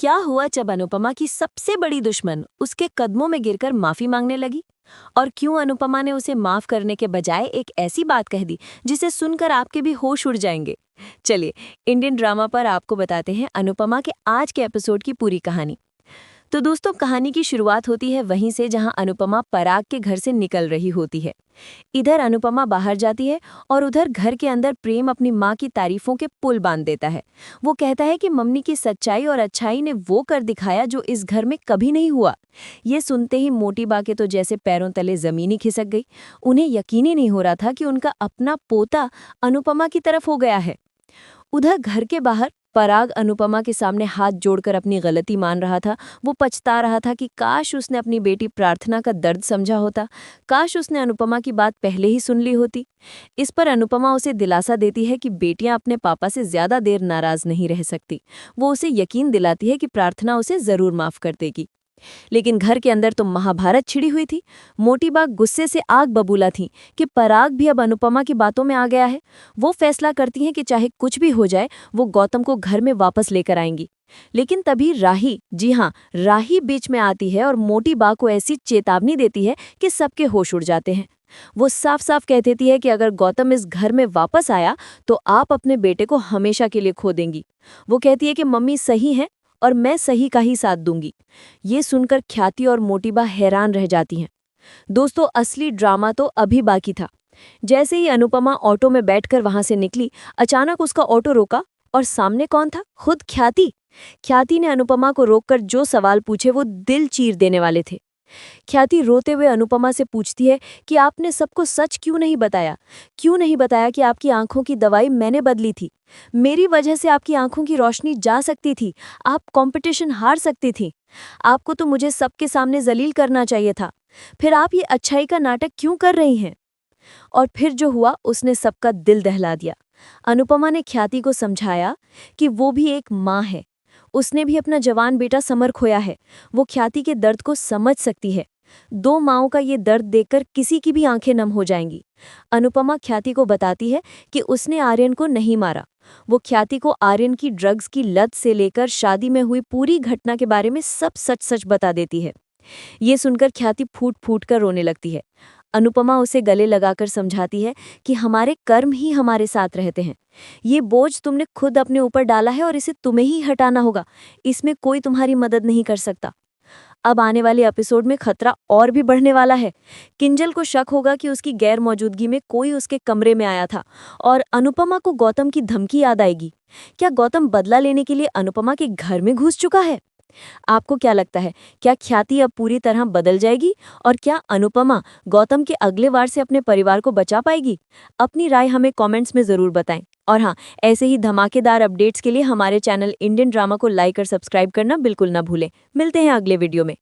क्या हुआ जब अनुपमा की सबसे बड़ी दुश्मन उसके कदमों में गिरकर माफी मांगने लगी? और क्यों अनुपमा ने उसे माफ करने के बजाय एक ऐसी बात कह दी जिसे सुनकर आपके भी होश उड़ जाएंगे? चलिए, इंडियन ड्रामा पर आपको बताते हैं अनुपमा के आज के एपिसोड की पूरी कहानी। तो दोस्तों, कहानी की शुरुआत होती है वहीं से जहां अनुपमा पराग के घर से निकल रही होती है। इधर अनुपमा बाहर जाती है और उधर घर के अंदर प्रेम अपनी माँ की तारीफों के पुल बांध देता है। वो कहता है कि मम्मी की सच्चाई और अच्छाई ने वो कर दिखाया जो इस घर में कभी नहीं हुआ। ये सुनते ही मोटी बा के तो जैसे पैरों तले जमीन ही खिसक गई। उन्हें यकीन ही नहीं हो रहा था कि उनका अपना पोता अनुपमा की तरफ हो गया है। उधर घर के बाहर पराग अनुपमा के सामने हाथ जोड़कर अपनी गलती मान रहा था। वो पछता रहा था कि काश उसने अपनी बेटी प्रार्थना का दर्द समझा होता, काश उसने अनुपमा की बात पहले ही सुन ली होती। इस पर अनुपमा उसे दिलासा देती है कि बेटियां अपने पापा से ज्यादा देर नाराज नहीं रह सकती। वो उसे यकीन दिलाती है कि प्रार्थना उसे जरूर माफ कर देगी। लेकिन घर के अंदर तो महाभारत छिड़ी हुई थी। मोटी बाग गुस्से से आग बबूला थी कि पराग भी अब अनुपमा की बातों में आ गया है। वो फैसला करती हैं कि चाहे कुछ भी हो जाए वो गौतम को घर में वापस लेकर आएंगी। लेकिन तभी राही, जी हाँ, राही बीच में आती है और मोटी बाग को ऐसी चेतावनी देती है कि सबके होश उड़ जाते हैं। वो साफ साफ कह देती है कि अगर गौतम इस घर में वापस आया तो आप अपने बेटे को हमेशा के लिए खो देंगी। वो कहती है कि मम्मी सही हैं और मैं सही का ही साथ दूंगी। ये सुनकर ख्याति और मोटीबा हैरान रह जाती हैं। दोस्तों, असली ड्रामा तो अभी बाकी था। जैसे ही अनुपमा ऑटो में बैठकर वहां से निकली, अचानक उसका ऑटो रोका और सामने कौन था? खुद ख्याति। ख्याति ने अनुपमा को रोककर जो सवाल पूछे वो दिल चीर देने वाले थे। ख्याति रोते हुए अनुपमा से पूछती है कि आपने सबको सच क्यों नहीं बताया? क्यों नहीं बताया कि आपकी आंखों की दवाई मैंने बदली थी? मेरी वजह से आपकी आंखों की रोशनी जा सकती थी, आप कंपटीशन हार सकती थी। आपको तो मुझे सबके सामने जलील करना चाहिए था। फिर आप ये अच्छाई का नाटक क्यों कर रही हैं? और फिर जो हुआ उसने सबका दिल दहला दिया। अनुपमा ने ख्याति को समझाया कि वो भी एक माँ है, उसने भी अपना जवान बेटा समर खोया है। वो ख्याति के दर्द को समझ सकती है। दो माओं का ये दर्द देखकर किसी की भी आंखें नम हो जाएंगी। अनुपमा ख्याति को बताती है कि उसने आर्यन को नहीं मारा। वो ख्याति को आर्यन की ड्रग्स की लत से लेकर शादी में हुई पूरी घटना के बारे में सब सच सच बता देती है। ये सुनकर ख्याति फूट फूट कर रोने लगती है। अनुपमा उसे गले लगाकर समझाती है कि हमारे कर्म ही हमारे साथ रहते हैं। ये बोझ तुमने खुद अपने ऊपर डाला है और इसे तुम्हें ही हटाना होगा। इसमें कोई तुम्हारी मदद नहीं कर सकता। अब आने वाले एपिसोड में खतरा और भी बढ़ने वाला है। किंजल को शक होगा कि उसकी गैर मौजूदगी में कोई उसके कमरे में आया था और अनुपमा को गौतम की धमकी याद आएगी। क्या गौतम बदला लेने के लिए अनुपमा के घर में घुस चुका है? आपको क्या लगता है, क्या ख्याति अब पूरी तरह बदल जाएगी और क्या अनुपमा गौतम के अगले वार से अपने परिवार को बचा पाएगी? अपनी राय हमें कमेंट्स में जरूर बताएं। और हाँ, ऐसे ही धमाकेदार अपडेट्स के लिए हमारे चैनल इंडियन ड्रामा को लाइक और सब्सक्राइब करना बिल्कुल ना भूलें। मिलते हैं अगले वीडियो में।